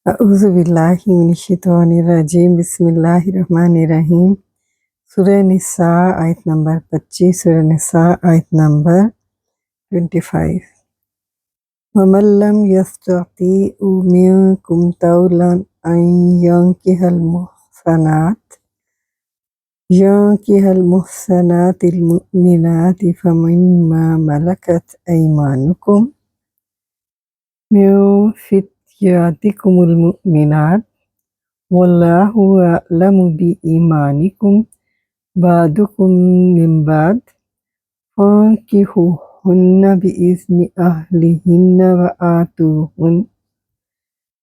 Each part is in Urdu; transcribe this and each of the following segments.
اعوذ باللہ من الشیطان الرجیم بسم اللہ الرحمن الرحیم سورہ نساء آیت نمبر 25 سورہ نساء آیت نمبر 25 وَمَن لَّمْ يَسْتَطِعْ مِنكُمْ طَوْلًا أَن يَنكِحَ الْمُحْصَنَاتِ الْمُؤْمِنَاتِ فَمِمَّا مَلَكَتْ أَيْمَانُكُمْ مِن فِتْيَاتِكُمُ الْمُؤْمِنَاتِ وَاللَّهُ أَعْلَمُ بِإِيمَانِكُمْ بَعْضُكُم مِّن بَعْضٍ فَانكِحُوهُنَّ بِإِذْنِ أَهْلِهِنَّ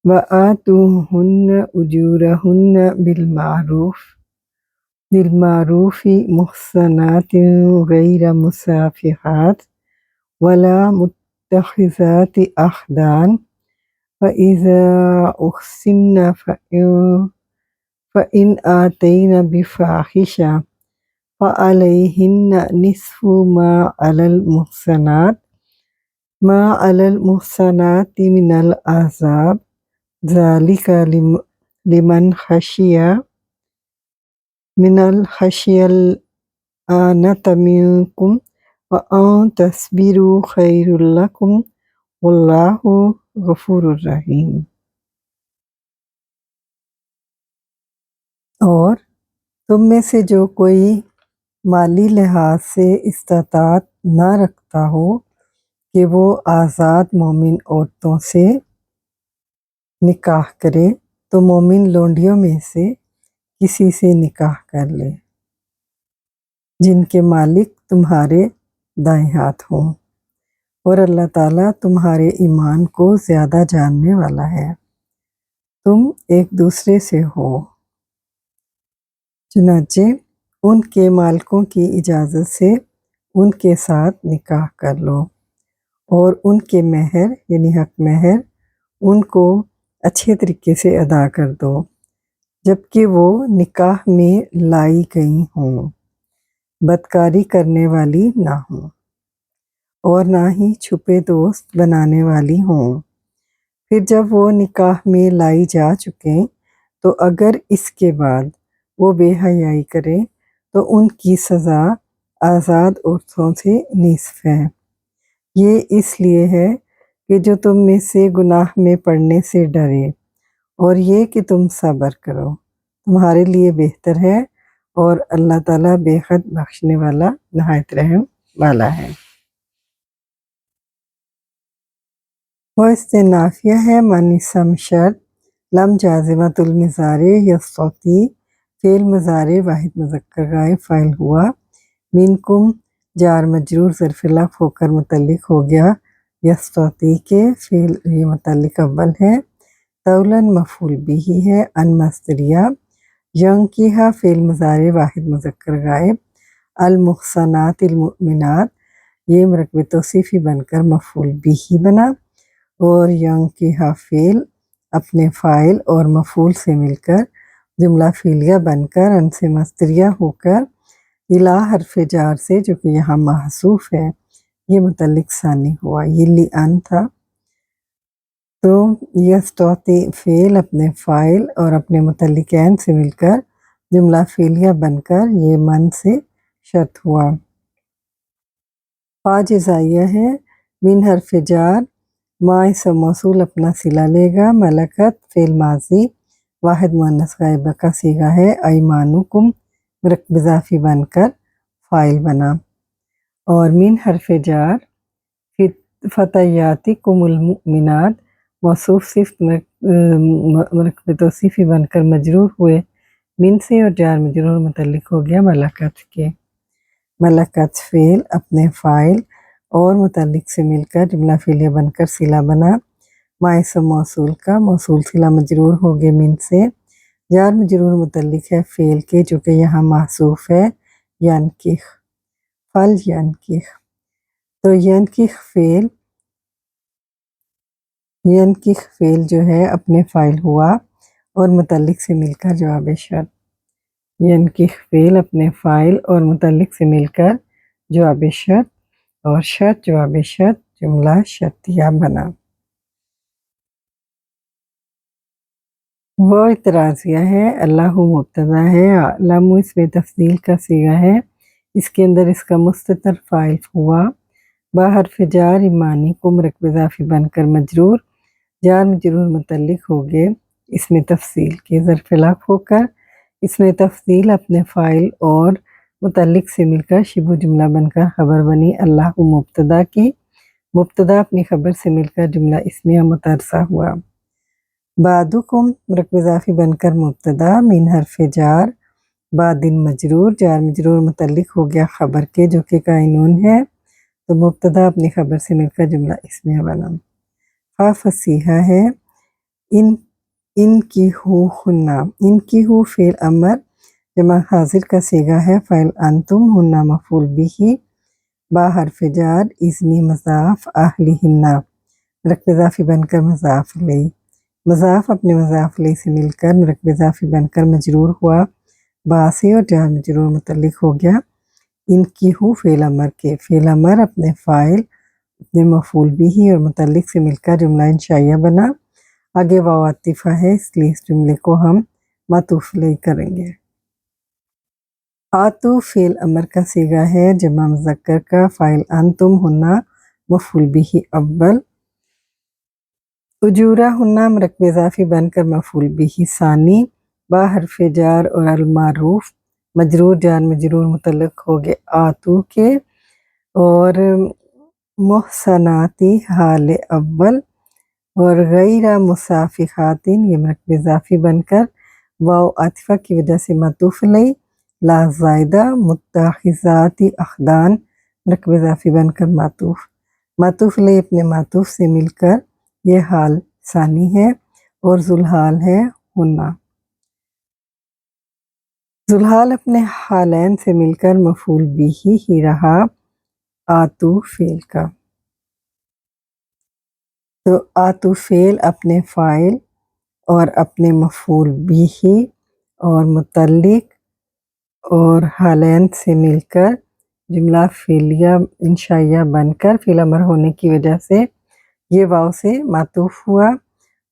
وَآتُوهُنَّ أُجُورَهُنَّ بِالْمَعْرُوفِ مُحْصَنَاتٍ غَيْرَ مُسَافِحَاتٍ وَلَا مُتَّخِذَاتِ أَخْدَانٍ فَإِذَا أُحْصِنَّ فَإِنْ آتَيْنَ بِفَاحِشَةٍ فَعَلَيْهِنَّ نِصْفُ مَا عَلَى الْمُحْصَنَاتِ مِنَ الْعَذَابِ ذَلِكَ لِمَنْ خَشِيَ الْعَنَتَ مِنكُمْ وَأَن تَصْبِرُوا خَيْرٌ لَكُمْ وَاللَّهُ غَفُورٌ رحیم۔ اور تم میں سے جو کوئی مالی لحاظ سے استطاعت نہ رکھتا ہو کہ وہ آزاد مومن عورتوں سے نکاح کرے تو مومن لونڈیوں میں سے کسی سے نکاح کر لے جن کے مالک تمہارے دائیں ہاتھ ہوں، اور اللہ تعالیٰ تمہارے ایمان کو زیادہ جاننے والا ہے۔ تم ایک دوسرے سے ہو، چنانچہ ان کے مالکوں کی اجازت سے ان کے ساتھ نکاح کر لو، اور ان کے مہر یعنی حق مہر ان کو اچھے طریقے سے ادا کر دو جبکہ وہ نکاح میں لائی گئی ہوں، بدکاری کرنے والی نہ ہوں اور نہ ہی چھپے دوست بنانے والی ہوں۔ پھر جب وہ نکاح میں لائی جا چکیں تو اگر اس کے بعد وہ بے حیائی کرے تو ان کی سزا آزاد عورتوں سے نصف ہے۔ یہ اس لیے ہے کہ جو تم میں سے گناہ میں پڑنے سے ڈرے، اور یہ کہ تم صبر کرو تمہارے لیے بہتر ہے، اور اللہ تعالیٰ بے حد بخشنے والا نہایت رحم والا ہے۔ وہ استنافیہ ہے معنی سم شرط لم جازمۃ المضارع یستطیع فعل مضارع واحد مذکر غائب فاعل ہوا، منکم جار مجرور ظرف لف ہو کر متعلق ہو گیا یستطیع کے فعل یہ متعلق اول ہے، طولاً مفعول بھی ہے ان مصدریہ، ینکحہ فعل مضارع واحد مذکر غائب، المحصنات المؤمنات یہ مرکب توصیفی بن کر مفعول بھی بنا، اور ینکحہ فعل اپنے فاعل اور مفعول سے مل کر جملہ فعلیہ بن کر ان سے مصدریہ ہو کر الا حرف جار سے جو کہ یہاں محذوف ہے یہ متعلق ثانی ہوا، یہ لِأَن تھا۔ تو یستطیع فعل اپنے فاعل اور اپنے متعلقین سے مل کر جملہ فعلیہ بن کر یہ من سے شرط ہوا۔ فا جزائیہ ہے، من حرف جار ما اسم موصول اپنا صلہ لے گا، ملکت فعل ماضی واحد مؤنث غائبہ کا صیغہ ہے، ایمانکم مرکب اضافی بن کر فاعل بنا، اور من حرف جار فتیاتکم المؤمنات موصوف صفت مرکب توصیفی بن کر مجرور ہوئے من سے، اور جار مجرور متعلق ہو گیا ملکت کے، ملکت فعل اپنے فاعل اور متعلق سے مل کر جملہ فعلیہ بن کر صلہ بنا، ما اسم موصول کا موصول صلہ مجرور ہو گئے من سے، جار مجرور متعلق ہے فعل کے جو کہ یہاں محذوف ہے ینکح، فل ینکح، تو ینکح فعل جو ہے اپنے فاعل ہوا اور متعلق سے مل کر جواب شرط، ینکح فعل اپنے فاعل اور متعلق سے مل کر جواب شرط، اور شرط جواب شرط جملہ شرطیہ بنا۔ وہ اعتراضیہ ہے، اللہ مبتدا ہے، لم اس میں تفضیل کا صیغہ ہے، اس کے اندر اس کا مستتر فاعل ہوا، با حرف جار ایمانی کم رکب اضافی بن کر مجرور، جار مجرور متعلق ہو گئے اس میں تفصیل کے ظرف لاق ہو کر، اس میں تفصیل اپنے فاعل اور متعلق سے مل کر شبہ جملہ بن کر خبر بنی اللہ مبتدا کی، مبتدا اپنی خبر سے مل کر جملہ اسمیہ متعرصہ ہوا۔ بعدکم مرکب اضافی بن کر مبتدا، من حرف جار، بعدن مجرور، جار مجرور متعلق ہو گیا خبر کے جو کہ قائنون ہے، تو مبتدا اپنی خبر سے مل کر جملہ اسمیہ بنا۔ فا فصیحہ ہے، ان کی ہو ہنہ، ان کی ہو فعل امر جمع حاضر کا صیغہ ہے، فعل انتم، ہنہ مفعول بھی، با حرف جار، اذنی مضاف، اہلہنہ مرکب اضافی بن کر مضاف الیہ، مضاف اپنے مضاف الیہ سے مل کر مرکب اضافی بن کر مجرور ہوا با سے، اور جار مجرور متعلق ہو گیا ان کی ہو فعل امر کے، فعل امر اپنے فاعل اپنے مفعول بھی اور متعلق سے مل کر جملہ انشائیہ بنا، آگے واو عاطفہ ہے اس لیے اس جملے کو ہم معطوف الیہ کریں گے۔ آتو فعل امر کا صیغہ ہے جمع مذکر کا، فاعل انتم، ہنہ مفعول بھی اول، اجورہ ہنہ مرکب اضافی بن کر مفعول بھی ثانی، با حرف جار اور المعروف مجرور، جار مجرور متعلق ہو گئے آتو کے، اور محسناتی حال اول، اور غیر مصافحات یہ مرکب اضافی بن کر واو عاطفہ کی وجہ سے معطوف الیہ، لا زائدہ، متخذات اخدان مرکب اضافی بن کر معطوف الیہ اپنے معطوف سے مل کر یہ حال ثانی ہے، اور ذوالحال ہے ہنہ، ذوالحال اپنے حالین سے مل کر مفعول بھی ہی رہا آتو فعل کا، تو آتو فعل اپنے فاعل اور اپنے مفعول بھی اور متعلق اور حالین سے مل کر جملہ فعلیہ انشائیہ بن کر فعل امر ہونے کی وجہ سے یہ واو سے معطوف ہوا،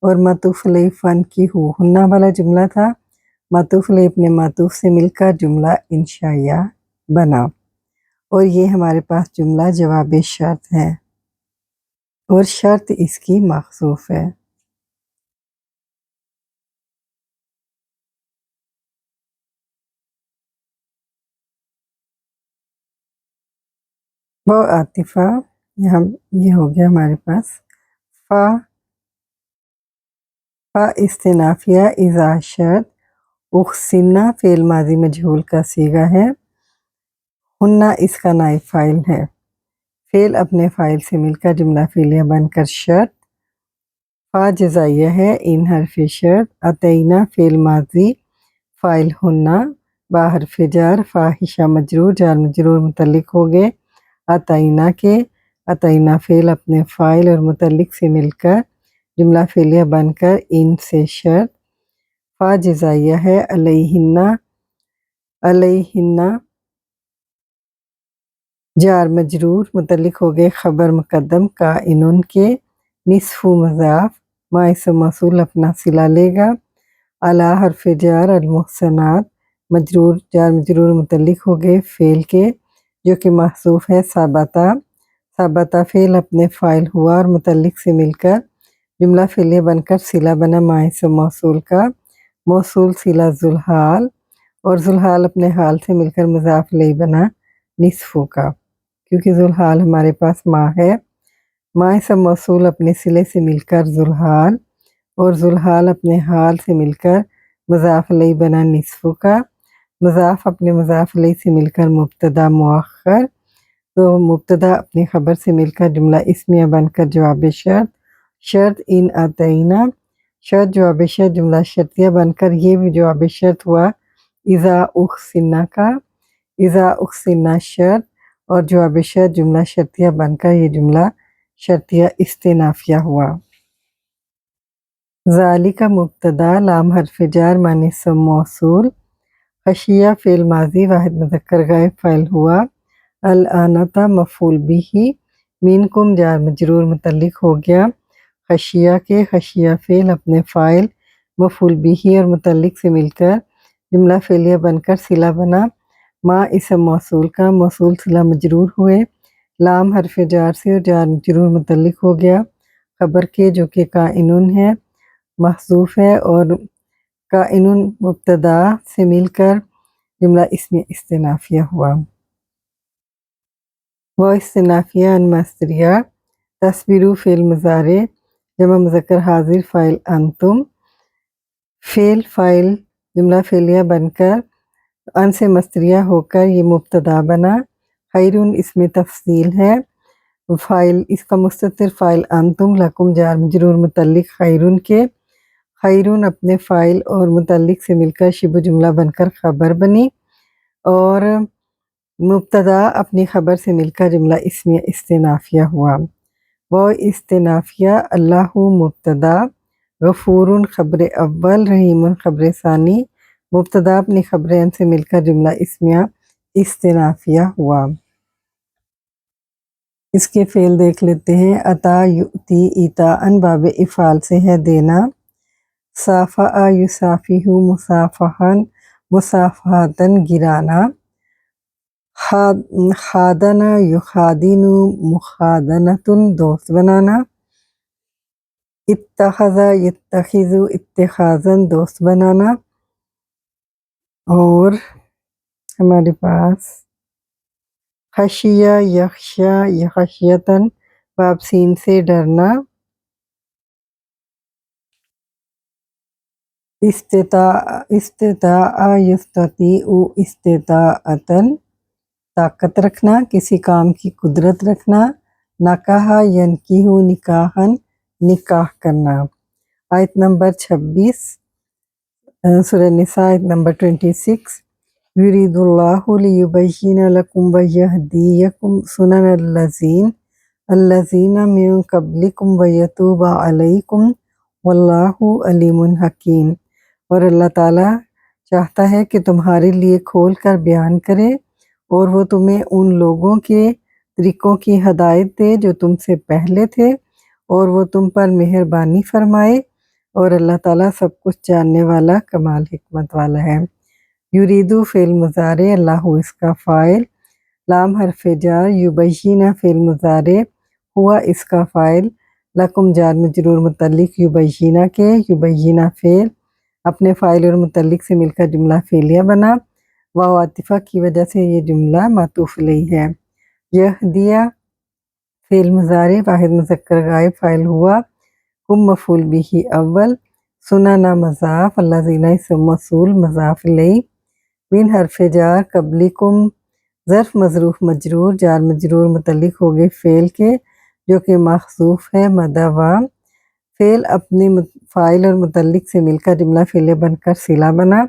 اور معطوف علیہ فن کی ہو ہنہ والا جملہ تھا، معطوف علیہ اپنے معطوف سے مل کر جملہ انشائیہ بنا، اور یہ ہمارے پاس جملہ جواب شرط ہے، اور شرط اس کی محذوف ہے۔ وہ عاطفہ یہ ہو گیا ہمارے پاس، فا استنافیہ اذا شرط، اخسنہ فعل ماضی مجہول کا صیغہ ہے، ہنہ اس کا نائب فاعل ہے، فعل اپنے فاعل سے مل کر جملہ فعلیہ بن کر شرط، فا جزائیہ ہے، ان حرف شرط، اتینہ فعل ماضی فاعل ہنہ، با حرف جار، فاحشہ مجرور، جار مجرور متعلق ہو گئے اتینہ کے، اتینہ فعل اپنے فاعل اور متعلق سے مل کر جملہ فعلیہ بن کر ان سے شرط، فا جزائیہ ہے، علیہنہ جار مجرور متعلق ہو گئے خبر مقدم کائنن کے، نصف مضاف، ما اسم موصول اپنا صلہ لے گا، علی حرف جار، المحسنات مجرور، جار مجرور متعلق ہو گئے فعل کے جو کہ محذوف ہے ثابتہ فعل اپنے فاعل ہوا اور متعلق سے مل کر جملہ فعلیہ بن کر صلہ بنا ما اسم موصول کا، موصول صلہ ذوالحال، اور ذوالحال اپنے حال سے مل کر مضاف الیہ بنا نصفوں کا، کیونکہ ذوالحال ہمارے پاس ما ہے، ما اسم موصول اپنے صلے سے مل کر ذوالحال، اور ذوالحال اپنے حال سے مل کر مضاف الیہ بنا نصفوں کا، مضاف اپنے مضاف الیہ سے مل کر مبتدا مؤخر، تو مبتدا اپنی خبر سے مل کر جملہ اسمیہ بن کر جواب شرط ان اتینہ، شرط جواب شرط جملہ شرطیہ بن کر یہ بھی جواب شرط ہوا اذا احسنہ کا، اذا احسنہ شرط، اور جواب شرط جملہ شرطیہ بن کر یہ جملہ شرطیہ استنافیہ ہوا۔ ذالک مبتدا، لام حرف جار معنی اسم موصول، خشیہ فعل ماضی واحد مذکر غائب فاعل ہوا، الانۃ مفعول بھی، منکم جار مجرور متعلق ہو گیا خشیہ کے، خشیہ فعل اپنے فاعل مفعول بیہی اور متعلق سے مل کر جملہ فعلیہ بن کر صلہ بنا۔ ما اسم موصول کا موصول صلہ مجرور ہوئے، لام حرف جار سے اور جار مجرور متعلق ہو گیا خبر کے جو کہ کائنون ہے، محذوف ہے، اور کائنون مبتدا سے مل کر جملہ اسم استنافیہ ہوا۔ و استنافیہ ان مصدریہ تصویرو فعل مضارع جمع مذکر حاضر فاعل انتم، فعل فاعل جملہ فعلیہ بن کر ان سے مصدریہ ہو کر یہ مبتدا بنا۔ خیرون اسم تفضیل ہے، فاعل اس کا مستتر فاعل انتم، لکم جار مجرور متعلق خیرون کے، خیرون اپنے فاعل اور متعلق سے مل کر شبہ جملہ بن کر خبر بنی، اور مبتدا اپنی خبر سے مل کر جملہ اسمیہ استنافیہ ہوا۔ وہ استنافیہ اللہ مبتدا، غفور خبر اول، رحیم خبر ثانی، مبتدا اپنی خبر ان سے مل کر جملہ اسمیہ استنافیہ ہوا۔ اس کے فعل دیکھ لیتے ہیں۔ عطا یؤتی ایتاءً باب افعال سے ہے دینا، صافح یصافح مصافحاً مصافحةً گرانا، خادن یخادن مخادنة دوست بنانا، اتخذ یتخذ اتخاذاً دوست بنانا، اور ہمارے پاس خشیہ یخشی خشیةً باب سین سے ڈرنا، استطاع یستطیع استطاعةً طاقت رکھنا، کسی کام کی قدرت رکھنا، نکاح ینکح نکاحاً نکاح کرنا۔ آیت نمبر 26 سورہ نساء آیت نمبر 26 یرید اللہ لیبین لکم ویہدیکم سنن الذین من قبلکم ویتوب علیکم واللہ علیم حکیم۔ اور اللہ تعالیٰ چاہتا ہے کہ تمہارے لیے کھول کر بیان کرے اور وہ تمہیں ان لوگوں کے طریقوں کی ہدایت دے جو تم سے پہلے تھے، اور وہ تم پر مہربانی فرمائے، اور اللہ تعالیٰ سب کچھ جاننے والا کمال حکمت والا ہے۔ یریدو فعل مضارع، اللہ اس کا فاعل، لام حرف جار، یبین فعل مضارع، ہوا اس کا فاعل، لکم جار مجرور متعلق یبینہ کے، یبینہ فعل اپنے فاعل اور متعلق سے مل کر جملہ فعلیہ بنا، واو عاطفہ کی وجہ سے یہ جملہ معطوف علیہ ہے۔ یہدیہ فعل مضارع واحد مذکر غائب فاعل ہوا، کم مفعول بیہ اول، سننا مضاف، الذین اسم موصول مضاف الیہ، من حرف جار قبلکم ظرف مظروف مجرور، جار مجرور متعلق ہو گئے فعل کے جو کہ محذوف ہے مدوام، فعل اپنے فاعل اور متعلق سے مل کر جملہ فعلیہ بن کر صلہ بنا،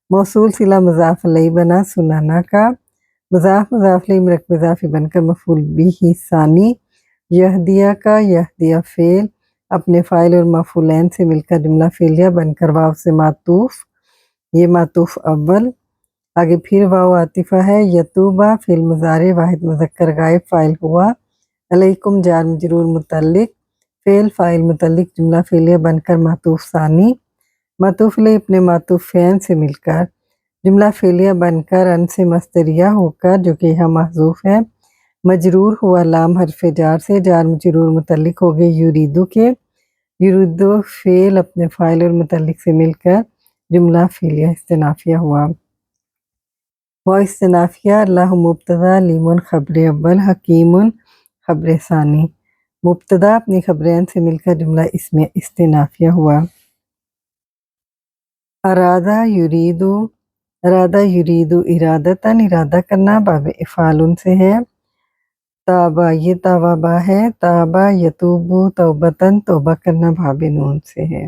موصول صلہ مضاف الیہ بنا سننا کا، مضاف مضاف الیہ مرکب اضافی بن کر مفعول بیہ ثانی، یہدیہ کا، یہدیہ فعل اپنے فاعل اور مفعولین سے مل کر جملہ فعلیہ بن کر واو سے معطوف، یہ معطوف اول، آگے پھر واو عاطفہ ہے، یتوبہ فعل مضارع واحد مذکر غائب فاعل ہوا، علیکم جار مجرور متعلق، فعل فاعل متعلق جملہ فعلیہ بن کر معطوف ثانی، معطوف علیہ اپنے معطوف فعل سے مل کر جملہ فعلیہ بن کر ان سے مصدریہ ہو کر جو کہ یہاں محذوف ہے مجرور ہوا لام حرف جار سے، جار مجرور متعلق ہو گئے یریدو کے، یریدو فعل اپنے فاعل اور متعلق سے مل کر جملہ فعلیہ استنافیہ ہوا۔ وہ استنافیہ اللہ مبتدا، علیم خبر اول، حکیم خبر ثانی، مبتدا اپنی خبرین سے مل کر جملہ اسمیہ استنافیہ ہوا۔ ارادہ یریدو، ارادہ یریدو ارادتاً، ارادہ کرنا باب افعال سے ہے، تابہ یہ تابہ با ہے، تابہ یتوبو توبتاً، توبہ کرنا باب نون سے ہے۔